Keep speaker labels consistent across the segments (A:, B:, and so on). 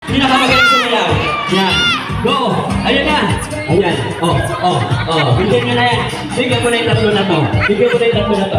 A: Pinakamagaling sumayaw. Yan. Go. Ayan na. Ayan. Bigyan nyo na yan. Bigyan ko na yung tatlo na to.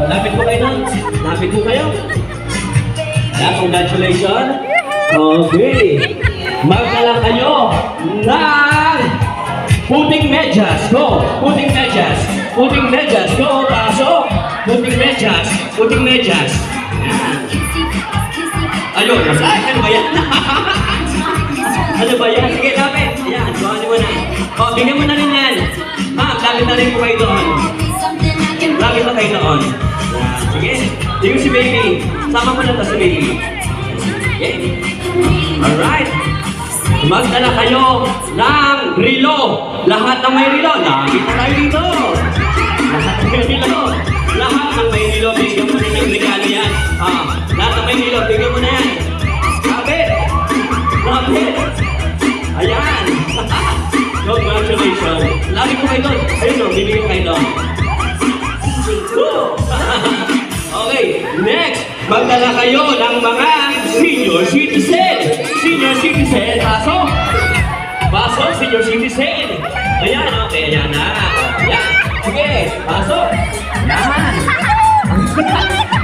A: Lapit po kayo nun. Lapit po kayo. Yeah, congratulations. Okay. Magdala kayo ng puting medyas. Go. Puting medyas. Go. Pasok. Puting medyas. Ayun. Ay, ano ba yan? Ano ba yan? Sige, lapit. Ayan, buhanin mo na. Bigyan mo na rin yan. Ma'am, lapit na rin po kayo doon. Yan, sige. Yung si baby. Sama mo na to si baby. Okay. Alright. Magdala kayo ng relo. Lahat ng may relo. Nakita tayo dito. Lahat ng may relo. Bigyan mo na ng regalo yan. Lahat ng may relo. Bigyan mo na yan. Lapit. Ayan. Congratulations. Lagi po kayo doon. Ayun o, bibigyan kayo doon. Okay, next. Magdala kayo ng mga senior citizen. Pasok, senior citizen. Ayan, okay, ayan na. Ayan, sige, pasok. Ayan.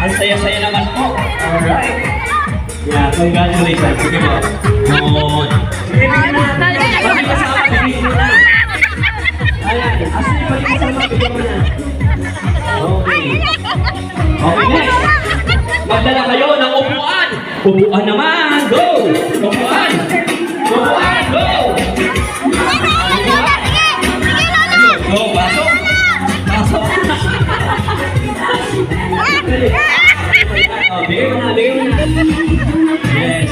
A: Ang saya-saya naman po. Alright. Yeah, congratulations. Sige po. Good. Sige, bigyan mo na. Balik kasama, bigyan mo na. Ayan, asin yung balik kasama, bigyan mo na. Okay. Okay, next. Magdala kayo ng upuan. Upuan naman. Go. Upuan. Go. Go, pasok. Bigyan mo na. Yes.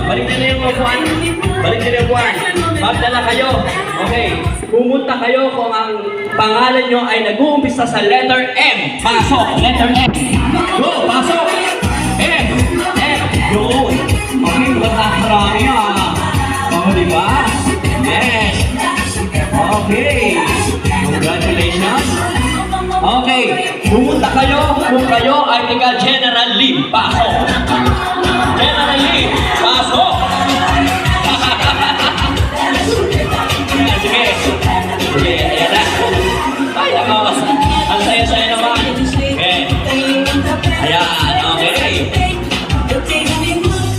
A: Balik na yung upuan. Magdala kayo. Okay. Pumunta kayo kung ang pangalan nyo ay nag-uumpisa sa letter M. Pasok. Letter M. Go. Pasok. M. Yun. Okay. Magkakarami diba? Yes. Okay. Congratulations. Okay. Pumunta kayo kung kayo ay taga-General Lee. Pasok. General Lee. Pasok. Sige, ayan na. Ay, nakawas. Ang saya-saya naman. Okay. Ayan, okay.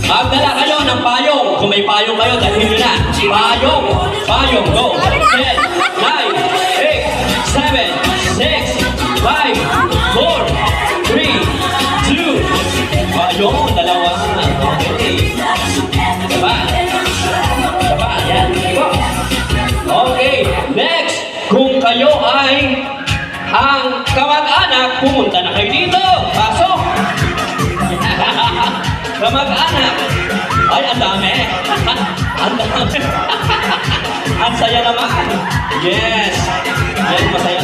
A: Magdala kayo ng payong. Kung may payong kayo, dalhin nyo na. Payong, go. 10, 9, 8, 7, 6, 5, 4, 3, 2. Payong, dalawa. Okay. Diba? Ayan. Okay, next. Kung kayo ay ang kamag-anak, pumunta na kayo dito. Pasok. Kamag-anak. Ay, ang dami. Ang saya naman. Yes. Yes, masaya.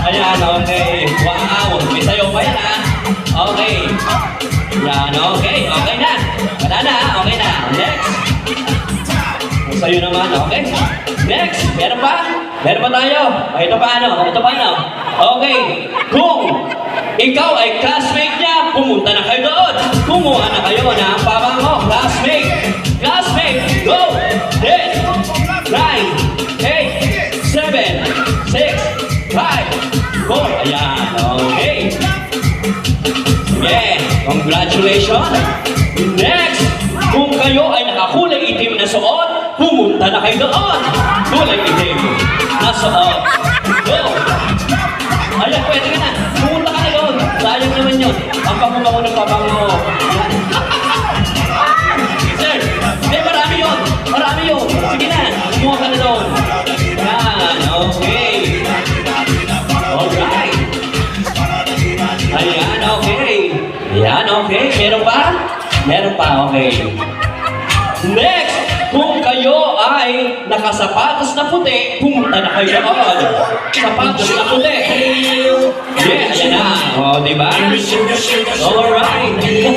A: Ayan, okay. Wow, may sayo pa yan, ha? Okay. Yan, okay. Okay na. Wala na, okay na. Next. Sa'yo naman, okay? Next, meron pa tayo. Ito pa ano? Okay, kung ikaw ay classmate niya, pumunta na kayo doon. Kumuha na kayo ng pabango. Classmate, go! 10, 9, 8, 7, 6, 5, 4. Ayan, okay. Sige, congratulations. Next, kung kayo ay nakakulay itim na suot, pumunta na kayo doon. Kulay itim na suot. Go! Ayan, pwede ka na. Pumunta ka na doon. Sayang naman yun. Ang pabango ng pabango. Sir, marami yun. Sige na, kumuha ka na doon. Yan, okay. Alright. Ayan, okay. Meron pa, okay. Next, kung kayo ay nakasapatos na puti, pumunta na kayo doon. Sapatos na puti. Yeah, ayan na. O, diba? Alright. Okay.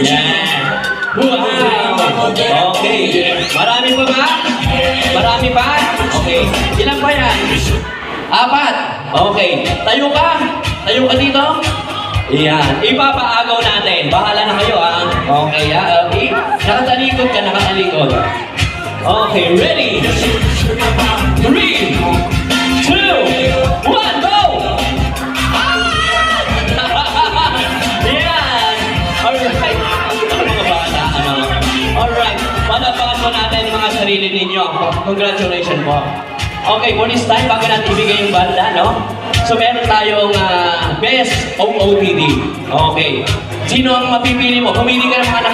A: Yeah. Wow. Okay. Marami pa ba? Okay. Ilan pa yan? 4. Okay. Tayo ka dito. Yan. Ipapaagaw natin. Bahala na kayo, ha? Okay, ha? Okay. Nakatalikod ka, nakatalikod. Okay, ready? 3, 2, 1, go! Yan! Alright. Mga bata, ano? Alright. Palapakan po natin ang mga sarili ninyo. Congratulations po. Okay, bonus time bago natin ibigay yung banda, no? So meron tayong Best OOTD. Okay. Sino ang mapipili mo? Pumili ka ng mga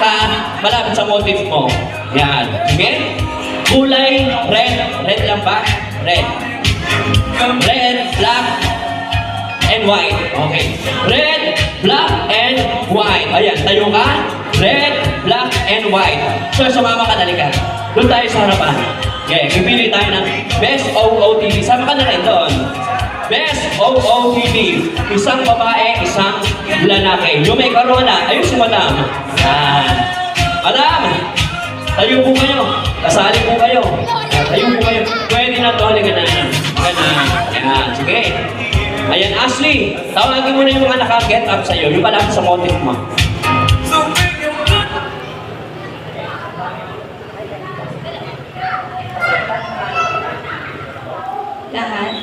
A: malapit sa motif mo. Yan. Okay? Kulay, red. Red lang ba? Red. Red, black, and white. Okay. Red, black, and white. Ayan, tayo ka. Red, black, and white. So, sumama ka, halika. Doon tayo sa harapan. Okay, pipili tayo ng Best OOTD. Sama ka na rin doon. Best OOTD. Isang babae, isang lalaki. Yung may corona, ayun si Madam. Yan. Madam, tayo po kayo. Kasali po kayo. Tayo po kayo. Pwede na to. Halika na. Yan. Sige. Ayan, Ashley. Tawagin mo na yung mga naka-get up sa'yo. Yung palapit sa motif mo.
B: Lahat.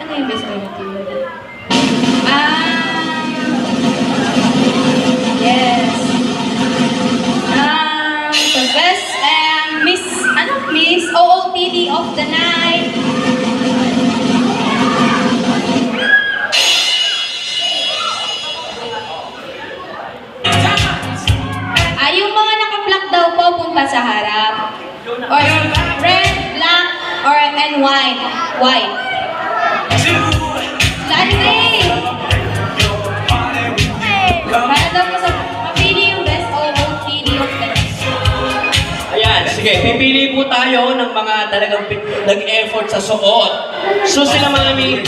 B: Ano yung best OOTD? Yes. The best Miss OOTD of the night. Yung mga naka-black daw po punta sa harap. Or red, black, or and white. White. Sunday! Para daw po sa mapili yung best OOTD of the night.
A: Ayan, sige, pipili po tayo ng mga talagang nag-effort sa suot. So sila mami,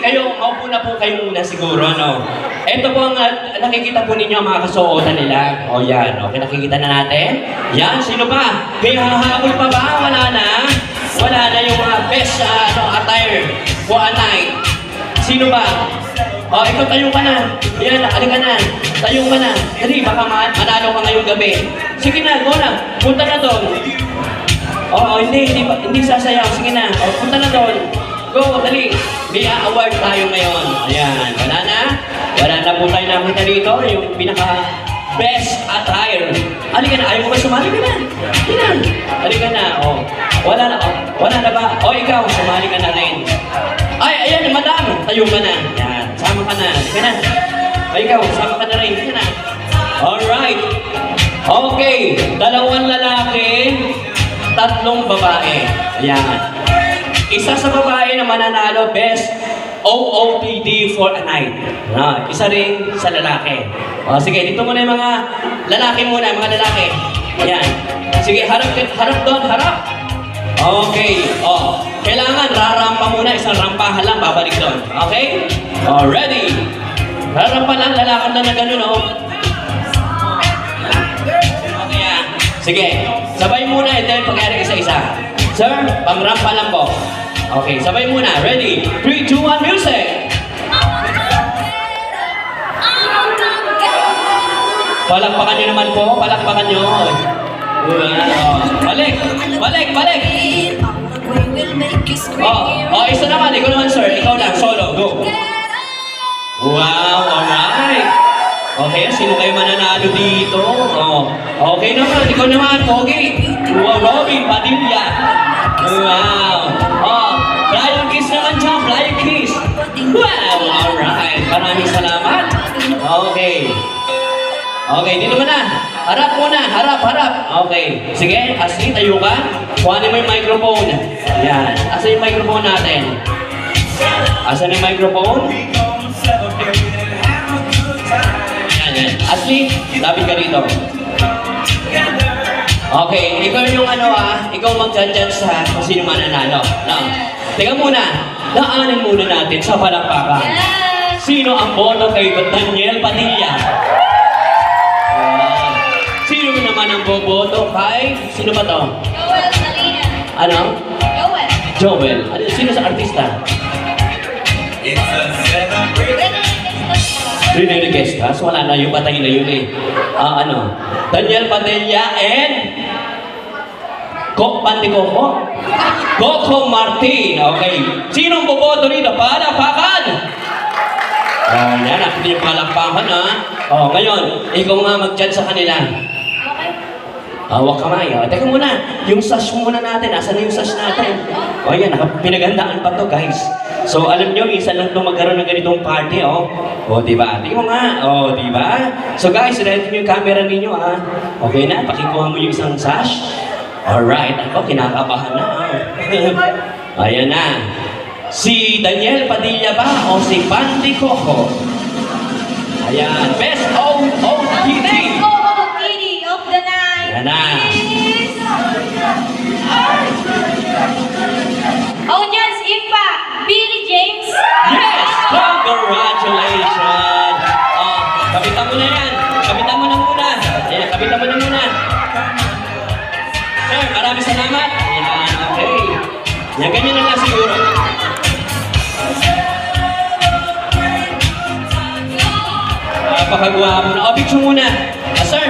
A: kayo, maupo na po kayo muna siguro, no? Ito po ang nakikita po ninyo ang mga kasuotan nila. O yan, okay, nakikita na natin. Yan, sino pa? May hahabol pa ba? Wala na? Wala na yung mga best attire for a night. Sino ba? O, ikaw tayo ka na. Yan, alika na. Tayo ka na. Dali, baka manalo ka ngayong gabi. Sige na, go na. Punta na doon. Oo, hindi sasayaw. Sige na. O, punta na doon. Go, dali. May award tayo ngayon. Ayan, wala na. Wala na po tayo nakita dito. Yung pinaka-best attire. Halika na. Ayaw mo ba sumali ka na? Halika na. O, wala na. O, wala na ba? O, ikaw, sumali ka na rin. Ay, ayan, madam. Tayo ka na. Yan. Sama ka na. Halika na. Ay, ikaw, sama ka na rin. Halika na. Alright. Okay. 2 lalaki, 3 babae. Ayan. Isa sa babae na mananalo, Best OOTD for a night. Isa rin sa lalaki. O, sige, dito muna yung mga lalaki muna, mga lalaki. Ayan. Sige, harap doon, harap. Okay. O, kailangan rarampa muna, isang rampahan lang, babalik doon. Okay? O, ready? Rarampa lang, lalakad lang na gano'n, o. Okay, sige, sabay muna, and then pag-ari isa-isa. Sir, pang-rampa lang po. Okay, sabay muna. Ready? 3, 2, 1, music! Palakpakan nyo naman po. Palakpakan nyo. Balik! Isa naman. Ikaw naman, sir. Ikaw lang. Solo. Go. Wow, alright. Okay, sino kayo mananalo dito? Okay naman. Ikaw naman, Pogi. Wow, Robin Padilla. Wow. Flying kiss naman dyan. Flying kiss. Wow, alright. Maraming salamat. Okay. Okay, dito mo na. Harap muna. Harap. Okay. Sige, Ashley, tayo ka. Kuhanin mo yung microphone. Yan. Asan yung microphone natin? Asan yung microphone? Yan. Ashley, lapit ka dito. Okay, ikaw yung ikaw mag-judge sa kung sino mananalo. Teka muna, daanan muna natin sa palakpakan.
B: Yes!
A: Sino ang boto kay Daniel Padilla? Sino naman ang boboto kay... Sino ba to?
B: Joel Salina.
A: Ano?
B: Joel.
A: Joel. Sino sa artista? Rene-request ka? So, wala na yung patay na yun eh. Ano? Daniel Padilla and Coco. Coco Martin. Okay. Sinong boboto rito? Palakpakan! Yan. Nakita yung palakpakan ha. Ngayon, ikaw nga mag-judge sa kanila.
B: Okay.
A: Hawak kamay. Teka muna, yung sash muna natin. Asan na yung sash natin? Yan, pinagandaan pa to guys. So, alam nyo, isa lang itong magkaroon ng ganitong party, diba? Tingnan mo nga, diba? So guys, ready nyo yung camera ninyo, ha? Okay na, pakikuha mo yung isang sash. Alright, ako, kinakabahan na. Ayan na. Si Daniel Padilla ba o si Panty Coco? Ayan, best OOTD.
B: Best OOTD of the night
A: Yan na.
B: is... Audience impact, Billy James.
A: Yes! Congratulations! Kapitan mo na yan. Kapitan mo na muna. Ayan, kapitan mo na muna. Sir, maraming salamat. Ayan, okay. Yan, ganyan na lang siguro. Napakagwapo na. Picture muna. Sir,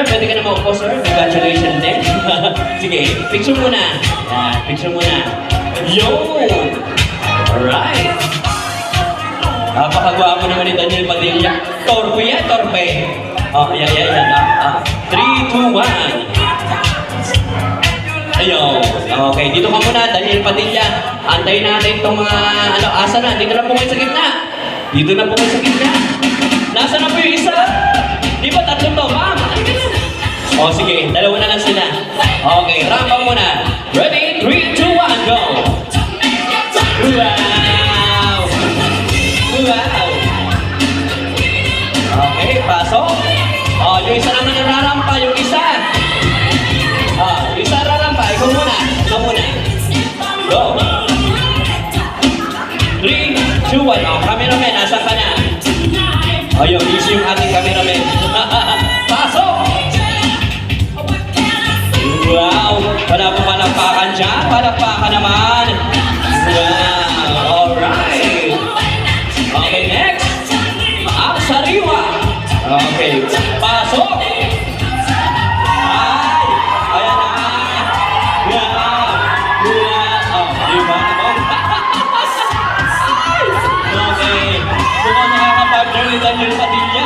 A: pwede ka na maupo, sir. Congratulations din. Sige, picture muna. Yan, picture muna. Yun! Alright. Napakagwapo naman ni Daniel Padilla. Torpe yan, torpe. Yan. 3, 2, 1. Ayun. Okay, dito ka muna, Daniel Padilla. Antayin natin itong mga, asa na. Dito na po kayo sa gitna. Dito na po kayo sa gitna. Nasaan na po yung isa? Di ba tatlo to, ma'am? Sige, dalawa na lang sila. Okay, rampa muna. Ready? 3, 2, 1, go! Wow! Okay, pasok. Yung isa naman nararampa, yung isa. Yung isa rarampa, ikaw muna. Go! 3, 2, 1. Cameraman, nasa ka na? Ayun, easy yung ating cameraman. Pasok! Wow! Wala po palakpakan dyan. Palakpakan naman. Wow! Alright! Okay, next. Sariwa. Okay. Pasok! Ay! Ayan na! Diba? Okay. Mukhang nakakapartner ni Daniel Padilla.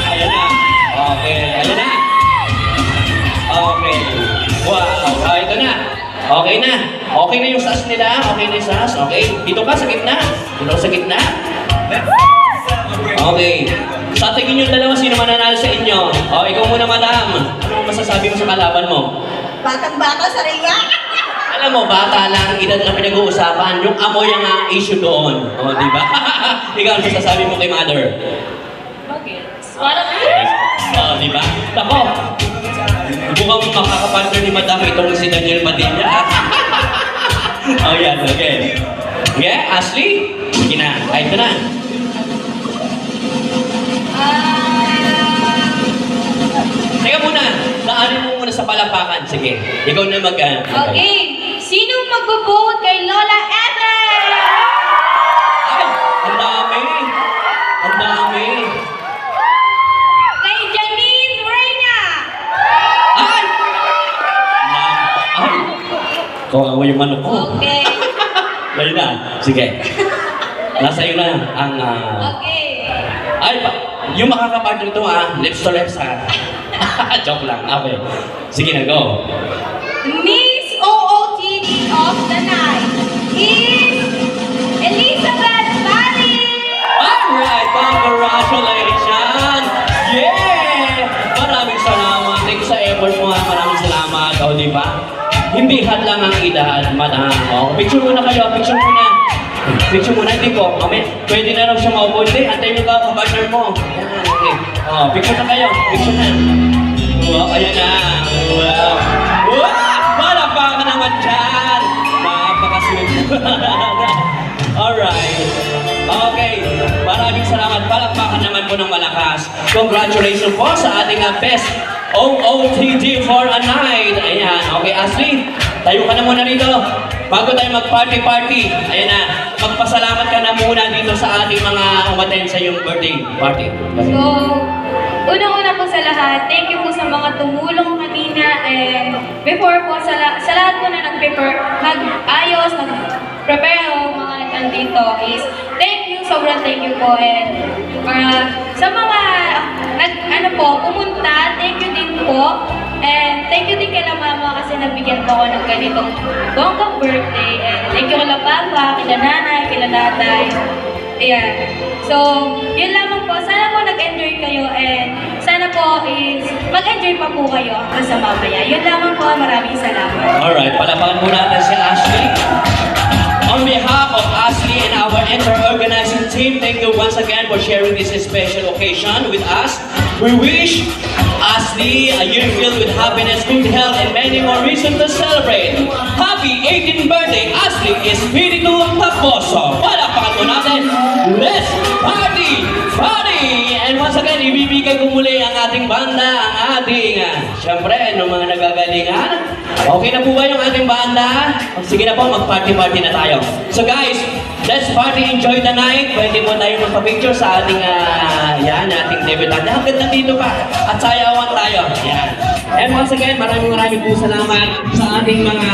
A: Ayan na. Okay. Ayan na. Okay. Wow. Ito na. Okay na. Okay na yung sas nila. Okay na yung sas. Okay. Dito ka sa gitna. Dito ka sa gitna. Okay. Sa tingin nyo dalawa, sino mananalo sa inyo? Ikaw muna, madam. Ano masasabi mo sa kalaban mo?
B: Batang-bata sa ringa.
A: Alam mo, bata lang, edad na pinag-uusapan. Yung amoy ang issue doon. Di ba? Ikaw, ano masasabi mo kay mother?
B: Bakit? Parang
A: Di ba? Ako, mukhang makakapartner ni madam itong si Daniel Padilla. Yan, okay. Yeah, Ashley? Sige na, kahit na. Teka muna, naanin mo muna sa palakpakan. Sige, ikaw na
B: Okay. Sinong magbo-vote kay Lola Ethel?
A: Ay, ang dami. Ang dami.
B: Kay Janine Reyna.
A: Ay! Ay! Kawawa yung manok ko.
B: Okay.
A: Ayun na. Sige. Nasa iyo na ang...
B: Okay.
A: Ay, yung makakapartner ito left to left Joke lang. Okay. Sige na, go.
B: Miss OOTD of the night is Elizabeth Bali.
A: Alright, congratulations! Yeah! Maraming salamat. Thank you sa effort mo Maraming salamat. Di ba? Hindi hadlang ang edad, madam. Picture muna kayo. Picture muna. Picture muna. Hindi po. Pwede na raw siya maupo. Hindi, antayin mo ka partner mo. Yan, okay. Picture na kayo. Picture na. Wow, ayan na. Wow. Wow! Palakpakan naman dyan. Napakasweet. Alright. Okay. Maraming salamat. Palakpakan naman po ng malakas. Congratulations po sa ating best OOTD for a night. Ayan. Okay, Ashley. Tayo ka na muna rito. Bago tayo mag-party-party. Ayan na. Magpasalamat ka na muna dito sa sa ating mga umaten sa iyong birthday party?
B: So, unang-una po sa lahat, thank you po sa mga tumulong kanina and before po sa lahat po na nag-ayos, nag-prepare ang mga nandito is thank you, sobrang thank you po and sa mga pumunta, thank you din po and thank you din kay mama kasi nabigyan po ako ng ganitong bonggang birthday and thank you kila papa, kila nanay, kila tatay. Ayan. So, yun lamang po. Sana po nag-enjoy kayo and sana po is mag-enjoy pa po kayo hanggang sa mamaya. Yun lamang po. Maraming salamat.
A: Alright, palapakan po natin si Ashley. On behalf of Ashley and our entire organizing team, thank you once again for sharing this special occasion with us. We wish Ashley a year filled with happiness, good health, and many more reasons to celebrate. Happy 18th birthday, Ashley Espiritu Taposo. Palapakan po natin. Let's party! Party! And once again, ibibigay ko muli ang ating banda, ang ating, syempre, ng mga nagagalingan. Okay na po ba yung ating banda? Sige na po, mag-party-party na tayo. So guys, let's party, enjoy the night. Pwede po tayo magpa-picture sa ating, ating debutante. Hanggang nandito pa. At sayawan tayo. Yan. And once again, maraming po salamat sa ating mga